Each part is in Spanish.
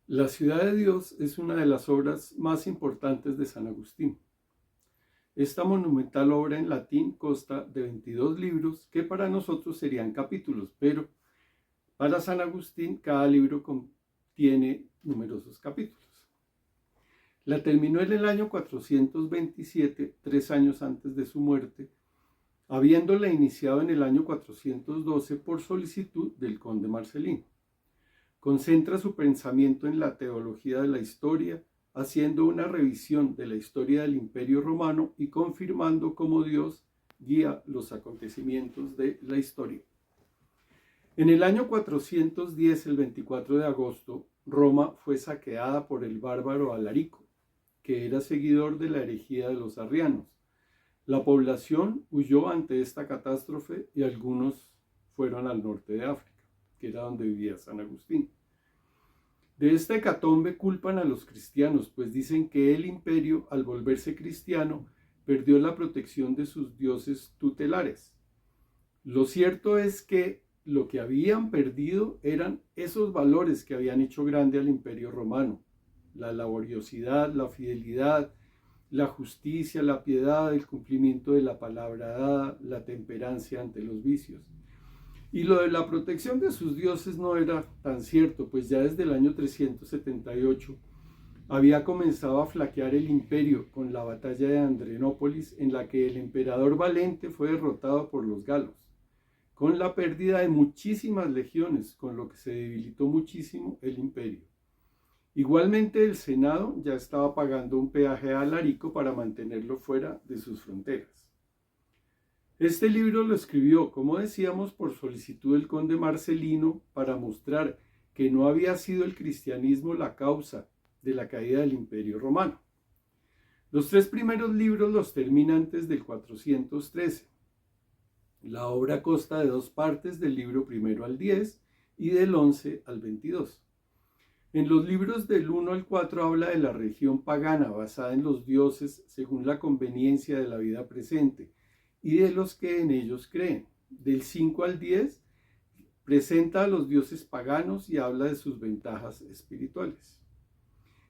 La ciudad de Dios es una de las obras más importantes de San Agustín. Esta monumental obra en latín consta de 22 libros que para nosotros serían capítulos, pero para San Agustín cada libro contiene numerosos capítulos. La terminó en el año 427, 3 años antes de su muerte, habiéndola iniciado en el año 412 por solicitud del conde Marcelino. Concentra su pensamiento en la teología de la historia, haciendo una revisión de la historia del Imperio Romano y confirmando cómo Dios guía los acontecimientos de la historia. En el año 410, el 24 de agosto, Roma fue saqueada por el bárbaro Alarico, que era seguidor de la herejía de los arrianos. La población huyó ante esta catástrofe y algunos fueron al norte de África, que era donde vivía San Agustín. De esta hecatombe culpan a los cristianos, pues dicen que el imperio, al volverse cristiano, perdió la protección de sus dioses tutelares. Lo cierto es que lo que habían perdido eran esos valores que habían hecho grande al imperio romano: la laboriosidad, la fidelidad, la justicia, la piedad, el cumplimiento de la palabra dada, la temperancia ante los vicios. Y lo de la protección de sus dioses no era tan cierto, pues ya desde el año 378 había comenzado a flaquear el imperio con la batalla de Adrianópolis, en la que el emperador Valente fue derrotado por los galos, con la pérdida de muchísimas legiones, con lo que se debilitó muchísimo el imperio. Igualmente el Senado ya estaba pagando un peaje a Alarico para mantenerlo fuera de sus fronteras. Este libro lo escribió, como decíamos, por solicitud del conde Marcelino, para mostrar que no había sido el cristianismo la causa de la caída del Imperio Romano. Los 3 primeros libros los termina antes del 413. La obra consta de 2 partes, del libro 1 al 10 y del 11 al 22. En los libros del 1 al 4 habla de la religión pagana basada en los dioses según la conveniencia de la vida presente y de los que en ellos creen. Del 5 al 10 presenta a los dioses paganos y habla de sus ventajas espirituales.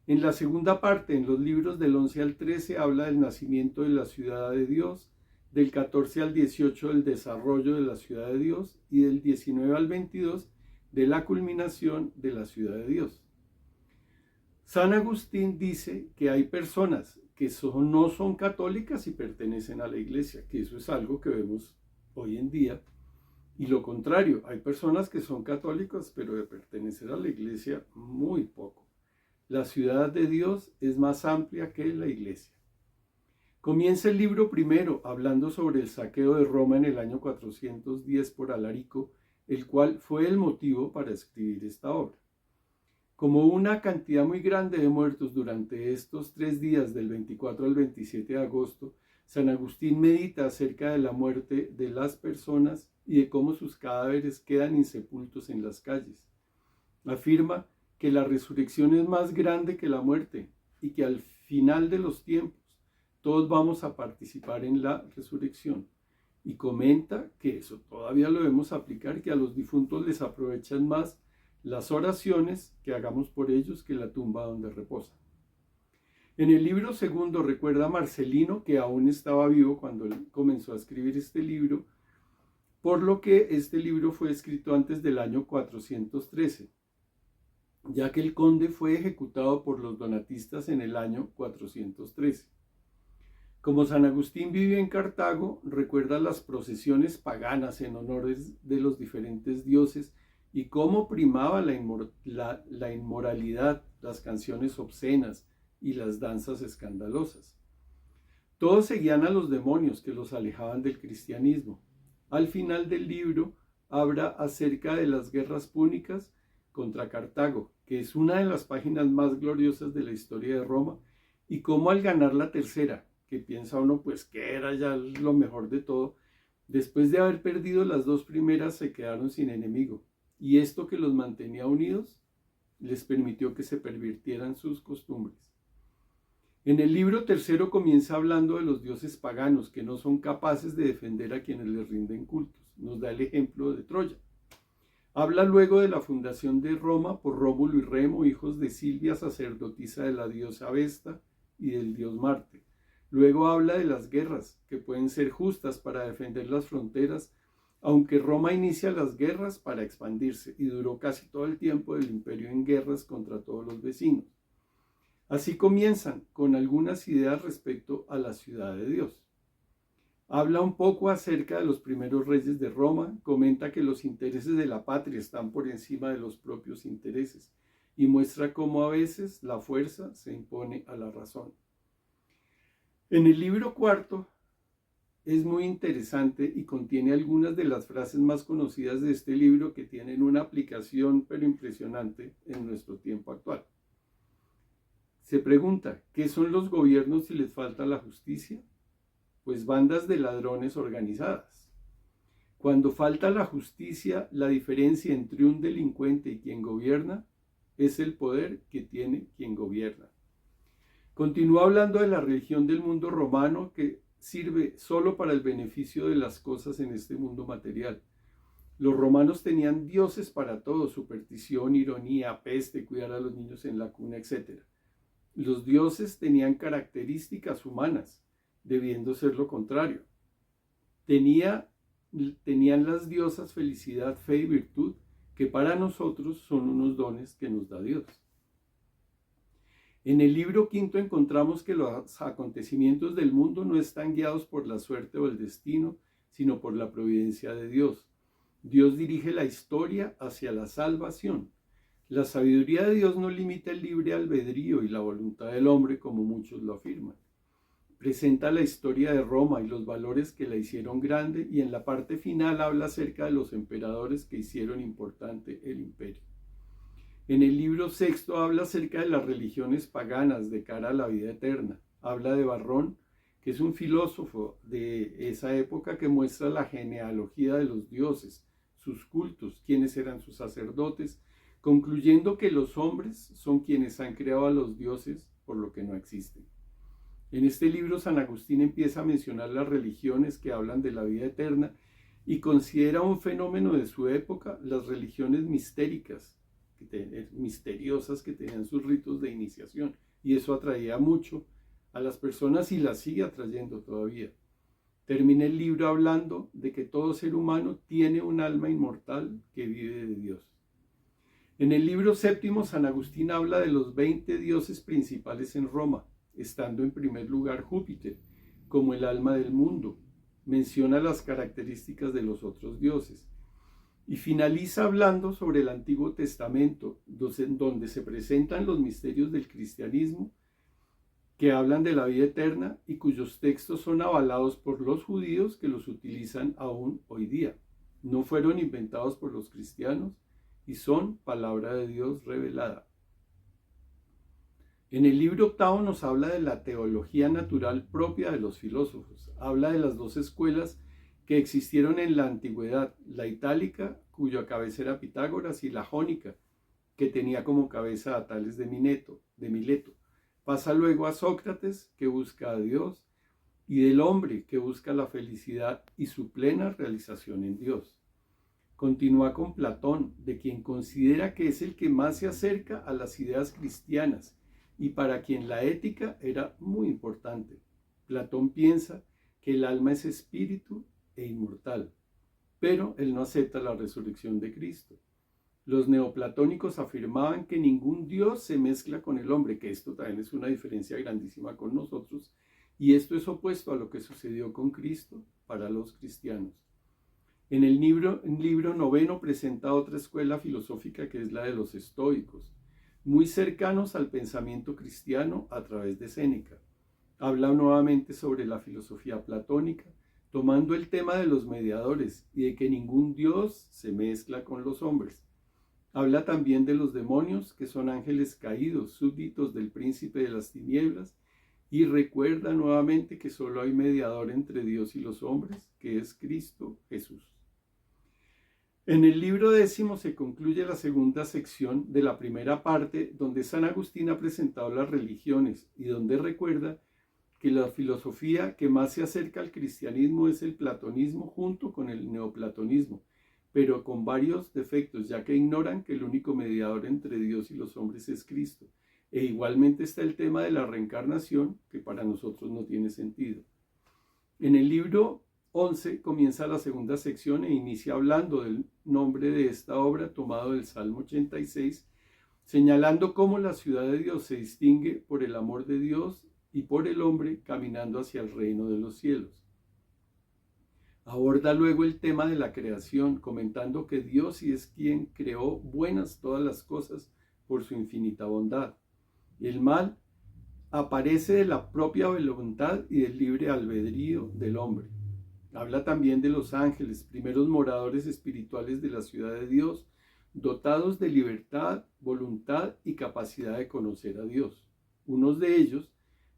En la segunda parte, en los libros del 11 al 13, habla del nacimiento de la ciudad de Dios, del 14 al 18 del desarrollo de la ciudad de Dios y del 19 al 22 de la culminación de la ciudad de Dios. San Agustín dice que hay personas que no son católicas y pertenecen a la iglesia, que eso es algo que vemos hoy en día, y lo contrario, hay personas que son católicas pero de pertenecer a la iglesia muy poco. La ciudad de Dios es más amplia que la iglesia. Comienza el libro primero hablando sobre el saqueo de Roma en el año 410 por Alarico, el cual fue el motivo para escribir esta obra. Como una cantidad muy grande de muertos durante estos 3 días, del 24 al 27 de agosto, San Agustín medita acerca de la muerte de las personas y de cómo sus cadáveres quedan insepultos en las calles. Afirma que la resurrección es más grande que la muerte y que al final de los tiempos todos vamos a participar en la resurrección. Y comenta que eso todavía lo debemos aplicar, que a los difuntos les aprovechan más las oraciones que hagamos por ellos que la tumba donde reposan. En el libro segundo recuerda a Marcelino, que aún estaba vivo cuando él comenzó a escribir este libro, por lo que este libro fue escrito antes del año 413, ya que el conde fue ejecutado por los donatistas en el año 413. Como San Agustín vivió en Cartago, recuerda las procesiones paganas en honores de los diferentes dioses y cómo primaba la inmoralidad, las canciones obscenas y las danzas escandalosas. Todos seguían a los demonios que los alejaban del cristianismo. Al final del libro habla acerca de las guerras púnicas contra Cartago, que es una de las páginas más gloriosas de la historia de Roma, y cómo al ganar la tercera, que piensa uno pues que era ya lo mejor de todo, después de haber perdido las 2 primeras se quedaron sin enemigo. Y esto que los mantenía unidos les permitió que se pervirtieran sus costumbres. En el libro tercero comienza hablando de los dioses paganos que no son capaces de defender a quienes les rinden cultos. Nos da el ejemplo de Troya. Habla luego de la fundación de Roma por Rómulo y Remo, hijos de Silvia, sacerdotisa de la diosa Vesta y del dios Marte. Luego habla de las guerras, que pueden ser justas para defender las fronteras, aunque Roma inicia las guerras para expandirse y duró casi todo el tiempo del imperio en guerras contra todos los vecinos. Así comienzan con algunas ideas respecto a la ciudad de Dios. Habla un poco acerca de los primeros reyes de Roma, comenta que los intereses de la patria están por encima de los propios intereses y muestra cómo a veces la fuerza se impone a la razón. En el libro cuarto es muy interesante y contiene algunas de las frases más conocidas de este libro que tienen una aplicación pero impresionante en nuestro tiempo actual. Se pregunta, ¿qué son los gobiernos si les falta la justicia? Pues bandas de ladrones organizadas. Cuando falta la justicia, la diferencia entre un delincuente y quien gobierna es el poder que tiene quien gobierna. Continúa hablando de la religión del mundo romano que sirve solo para el beneficio de las cosas en este mundo material. Los romanos tenían dioses para todo, superstición, ironía, peste, cuidar a los niños en la cuna, etc. Los dioses tenían características humanas, debiendo ser lo contrario. Tenían las diosas felicidad, fe y virtud, que para nosotros son unos dones que nos da Dios. En el libro quinto encontramos que los acontecimientos del mundo no están guiados por la suerte o el destino, sino por la providencia de Dios. Dios dirige la historia hacia la salvación. La sabiduría de Dios no limita el libre albedrío y la voluntad del hombre, como muchos lo afirman. Presenta la historia de Roma y los valores que la hicieron grande, y en la parte final habla acerca de los emperadores que hicieron importante el imperio. En el libro sexto habla acerca de las religiones paganas de cara a la vida eterna. Habla de Varrón, que es un filósofo de esa época que muestra la genealogía de los dioses, sus cultos, quiénes eran sus sacerdotes, concluyendo que los hombres son quienes han creado a los dioses por lo que no existen. En este libro San Agustín empieza a mencionar las religiones que hablan de la vida eterna y considera un fenómeno de su época las religiones misteriosas que tenían sus ritos de iniciación, y eso atraía mucho a las personas y las sigue atrayendo todavía. Termina el libro hablando de que todo ser humano tiene un alma inmortal que vive de Dios. En el libro séptimo San Agustín habla de los 20 dioses principales en Roma, estando en primer lugar Júpiter, como el alma del mundo. Menciona las características de los otros dioses. Y finaliza hablando sobre el Antiguo Testamento, donde se presentan los misterios del cristianismo, que hablan de la vida eterna y cuyos textos son avalados por los judíos que los utilizan aún hoy día. No fueron inventados por los cristianos y son palabra de Dios revelada. En el libro octavo nos habla de la teología natural propia de los filósofos. Habla de las dos escuelas que existieron en la antigüedad, la itálica, cuya cabeza era Pitágoras, y la jónica, que tenía como cabeza a Tales de Mileto. Pasa luego a Sócrates, que busca a Dios, y del hombre, que busca la felicidad y su plena realización en Dios. Continúa con Platón, de quien considera que es el que más se acerca a las ideas cristianas y para quien la ética era muy importante. Platón piensa que el alma es espíritu e inmortal, pero él no acepta la resurrección de Cristo. Los neoplatónicos afirmaban que ningún Dios se mezcla con el hombre, que esto también es una diferencia grandísima con nosotros, y esto es opuesto a lo que sucedió con Cristo para los cristianos. En el libro noveno presenta otra escuela filosófica que es la de los estoicos, muy cercanos al pensamiento cristiano a través de Séneca. Habla nuevamente sobre la filosofía platónica, tomando el tema de los mediadores y de que ningún Dios se mezcla con los hombres. Habla también de los demonios, que son ángeles caídos, súbditos del príncipe de las tinieblas, y recuerda nuevamente que solo hay mediador entre Dios y los hombres, que es Cristo Jesús. En el libro décimo se concluye la segunda sección de la primera parte, donde San Agustín ha presentado las religiones y donde recuerda que la filosofía que más se acerca al cristianismo es el platonismo junto con el neoplatonismo, pero con varios defectos, ya que ignoran que el único mediador entre Dios y los hombres es Cristo. E igualmente está el tema de la reencarnación, que para nosotros no tiene sentido. En el libro 11 comienza la segunda sección e inicia hablando del nombre de esta obra tomado del Salmo 86, señalando cómo la ciudad de Dios se distingue por el amor de Dios y por el hombre caminando hacia el reino de los cielos. Aborda luego el tema de la creación, comentando que Dios sí es quien creó buenas todas las cosas por su infinita bondad. El mal aparece de la propia voluntad y del libre albedrío del hombre. Habla también de los ángeles, primeros moradores espirituales de la ciudad de Dios, dotados de libertad, voluntad y capacidad de conocer a Dios. Unos de ellos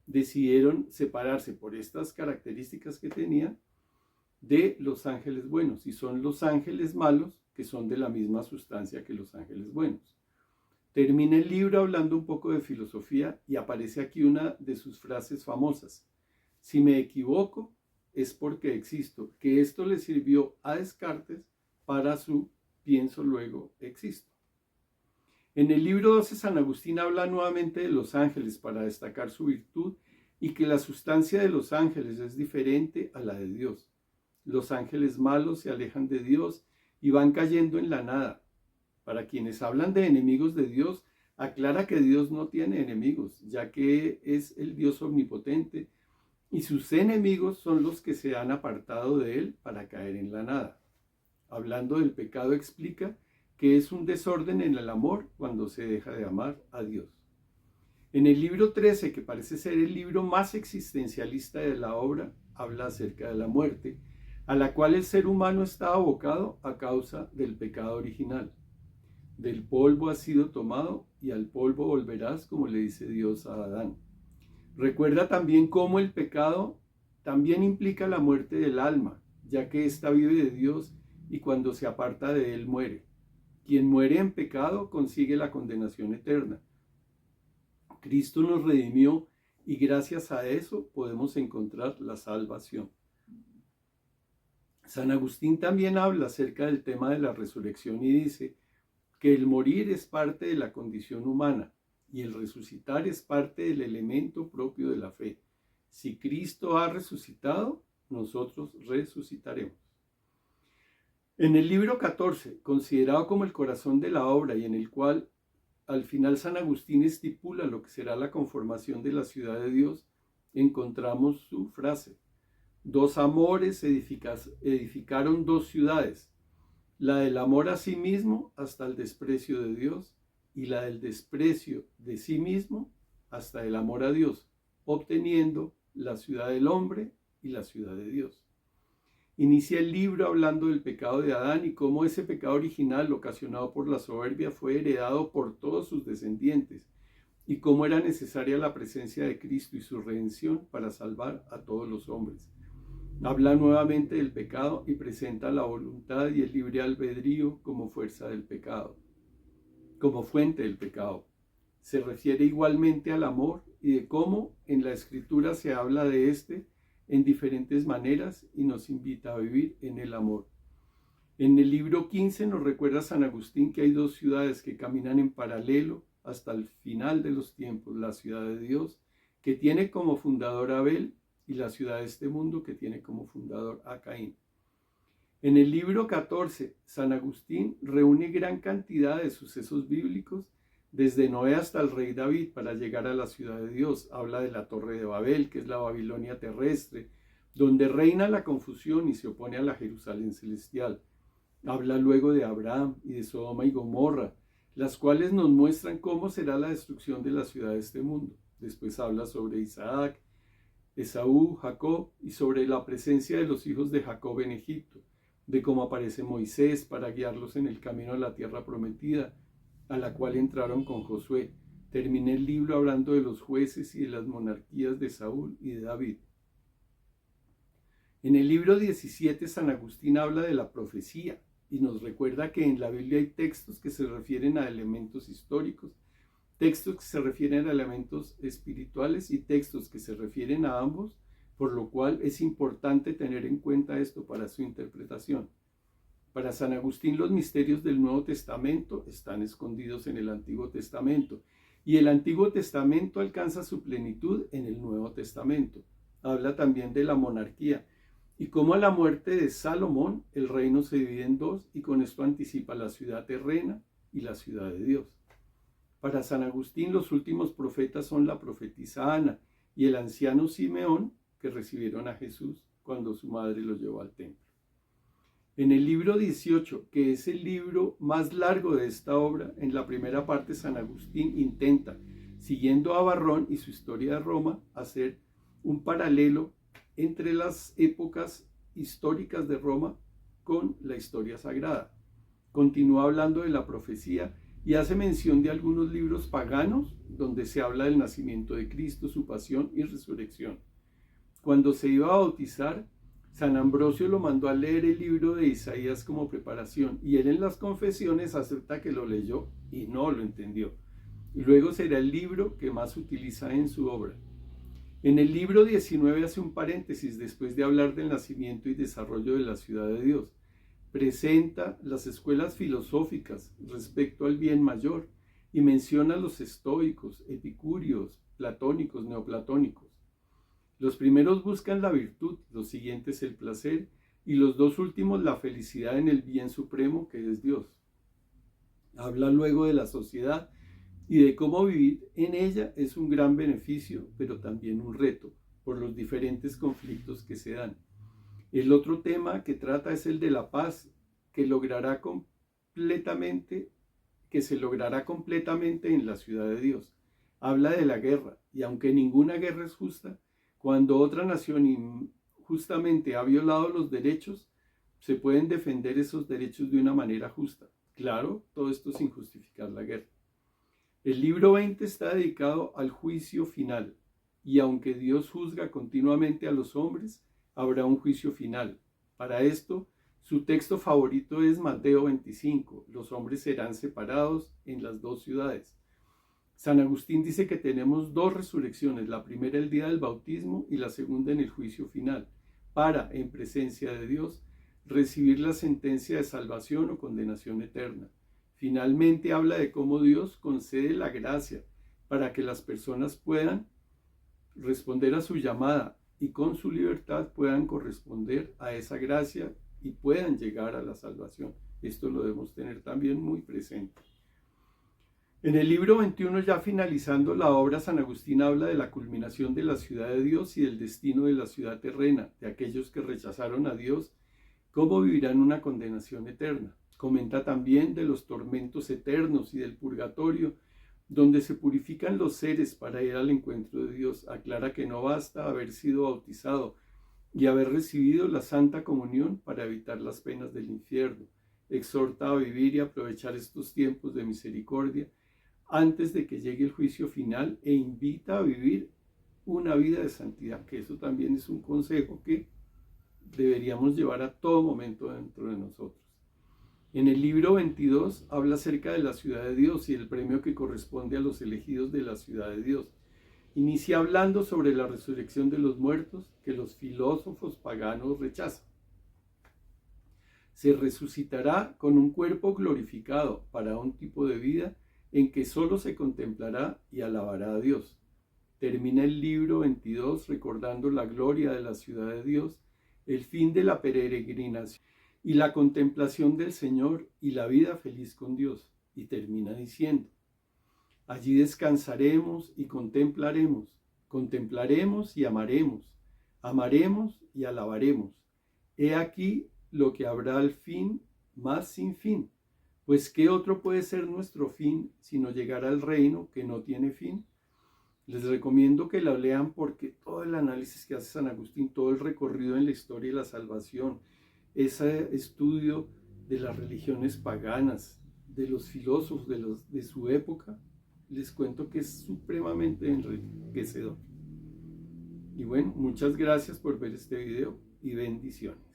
decidieron separarse por estas características que tenían de los ángeles buenos, y son los ángeles malos que son de la misma sustancia que los ángeles buenos. Termina el libro hablando un poco de filosofía y aparece aquí una de sus frases famosas: si me equivoco es porque existo, que esto le sirvió a Descartes para su pienso luego existo. En el libro 12 San Agustín habla nuevamente de los ángeles para destacar su virtud y que la sustancia de los ángeles es diferente a la de Dios. Los ángeles malos se alejan de Dios y van cayendo en la nada. Para quienes hablan de enemigos de Dios, aclara que Dios no tiene enemigos, ya que es el Dios omnipotente, y sus enemigos son los que se han apartado de él para caer en la nada. Hablando del pecado, explica que es un desorden en el amor cuando se deja de amar a Dios. En el libro 13, que parece ser el libro más existencialista de la obra, habla acerca de la muerte, a la cual el ser humano está abocado a causa del pecado original. Del polvo has sido tomado y al polvo volverás, como le dice Dios a Adán. Recuerda también cómo el pecado también implica la muerte del alma, ya que ésta vive de Dios y cuando se aparta de él muere. Quien muere en pecado consigue la condenación eterna. Cristo nos redimió y gracias a eso podemos encontrar la salvación. San Agustín también habla acerca del tema de la resurrección y dice que el morir es parte de la condición humana y el resucitar es parte del elemento propio de la fe. Si Cristo ha resucitado, nosotros resucitaremos. En el libro 14, considerado como el corazón de la obra y en el cual al final San Agustín estipula lo que será la conformación de la ciudad de Dios, encontramos su frase: dos amores edificaron dos ciudades, la del amor a sí mismo hasta el desprecio de Dios y la del desprecio de sí mismo hasta el amor a Dios, obteniendo la ciudad del hombre y la ciudad de Dios. Inicia el libro hablando del pecado de Adán y cómo ese pecado original ocasionado por la soberbia fue heredado por todos sus descendientes y cómo era necesaria la presencia de Cristo y su redención para salvar a todos los hombres. Habla nuevamente del pecado y presenta la voluntad y el libre albedrío como fuerza del pecado, como fuente del pecado. Se refiere igualmente al amor y de cómo en la Escritura se habla de este en diferentes maneras y nos invita a vivir en el amor. En el libro 15 nos recuerda San Agustín que hay dos ciudades que caminan en paralelo hasta el final de los tiempos: la ciudad de Dios, que tiene como fundador a Abel, y la ciudad de este mundo, que tiene como fundador a Caín. En el libro 14, San Agustín reúne gran cantidad de sucesos bíblicos, desde Noé hasta el rey David, para llegar a la ciudad de Dios. Habla de la Torre de Babel, que es la Babilonia terrestre, donde reina la confusión y se opone a la Jerusalén celestial. Habla luego de Abraham y de Sodoma y Gomorra, las cuales nos muestran cómo será la destrucción de la ciudad de este mundo. Después habla sobre Isaac, Esaú, Jacob, y sobre la presencia de los hijos de Jacob en Egipto, de cómo aparece Moisés para guiarlos en el camino a la tierra prometida, a la cual entraron con Josué. Terminé el libro hablando de los jueces y de las monarquías de Saúl y de David. En el libro 17, San Agustín habla de la profecía y nos recuerda que en la Biblia hay textos que se refieren a elementos históricos, textos que se refieren a elementos espirituales y textos que se refieren a ambos, por lo cual es importante tener en cuenta esto para su interpretación. Para San Agustín los misterios del Nuevo Testamento están escondidos en el Antiguo Testamento y el Antiguo Testamento alcanza su plenitud en el Nuevo Testamento. Habla también de la monarquía y cómo a la muerte de Salomón el reino se divide en dos y con esto anticipa la ciudad terrena y la ciudad de Dios. Para San Agustín los últimos profetas son la profetisa Ana y el anciano Simeón que recibieron a Jesús cuando su madre lo llevó al templo. En el libro 18, que es el libro más largo de esta obra, en la primera parte San Agustín intenta, siguiendo a Varrón y su historia de Roma, hacer un paralelo entre las épocas históricas de Roma con la historia sagrada. Continúa hablando de la profecía y hace mención de algunos libros paganos donde se habla del nacimiento de Cristo, su pasión y resurrección. Cuando se iba a bautizar, San Ambrosio lo mandó a leer el libro de Isaías como preparación y él en las confesiones acepta que lo leyó y no lo entendió. Luego será el libro que más utiliza en su obra. En el libro 19 hace un paréntesis después de hablar del nacimiento y desarrollo de la ciudad de Dios. Presenta las escuelas filosóficas respecto al bien mayor y menciona a los estoicos, epicúreos, platónicos, neoplatónicos. Los primeros buscan la virtud, los siguientes el placer y los dos últimos la felicidad en el bien supremo que es Dios. Habla luego de la sociedad y de cómo vivir en ella es un gran beneficio, pero también un reto por los diferentes conflictos que se dan. El otro tema que trata es el de la paz, que se logrará completamente en la ciudad de Dios. Habla de la guerra, y aunque ninguna guerra es justa, cuando otra nación injustamente ha violado los derechos, se pueden defender esos derechos de una manera justa. Claro, todo esto sin justificar la guerra. El libro 20 está dedicado al juicio final, y aunque Dios juzga continuamente a los hombres, habrá un juicio final. Para esto, su texto favorito es Mateo 25, los hombres serán separados en las dos ciudades. San Agustín dice que tenemos dos resurrecciones, la primera el día del bautismo y la segunda en el juicio final, para, en presencia de Dios, recibir la sentencia de salvación o condenación eterna. Finalmente habla de cómo Dios concede la gracia para que las personas puedan responder a su llamada y con su libertad puedan corresponder a esa gracia y puedan llegar a la salvación. Esto lo debemos tener también muy presente. En el libro 21, ya finalizando la obra, San Agustín habla de la culminación de la ciudad de Dios y del destino de la ciudad terrena, de aquellos que rechazaron a Dios, cómo vivirán una condenación eterna. Comenta también de los tormentos eternos y del purgatorio, donde se purifican los seres para ir al encuentro de Dios. Aclara que no basta haber sido bautizado y haber recibido la Santa Comunión para evitar las penas del infierno. Exhorta a vivir y aprovechar estos tiempos de misericordia antes de que llegue el juicio final e invita a vivir una vida de santidad, que eso también es un consejo que deberíamos llevar a todo momento dentro de nosotros. En el libro 22 habla acerca de la ciudad de Dios y el premio que corresponde a los elegidos de la ciudad de Dios. Inicia hablando sobre la resurrección de los muertos que los filósofos paganos rechazan. Se resucitará con un cuerpo glorificado para un tipo de vida en que solo se contemplará y alabará a Dios. Termina el libro 22 recordando la gloria de la ciudad de Dios, el fin de la peregrinación y la contemplación del Señor y la vida feliz con Dios. Y termina diciendo: allí descansaremos y contemplaremos y amaremos y alabaremos. He aquí lo que habrá al fin más sin fin. Pues ¿qué otro puede ser nuestro fin sino llegar al reino que no tiene fin? Les recomiendo que lo lean porque todo el análisis que hace San Agustín, todo el recorrido en la historia y la salvación, ese estudio de las religiones paganas, de los filósofos de su época, les cuento que es supremamente enriquecedor. Y bueno, muchas gracias por ver este video y bendiciones.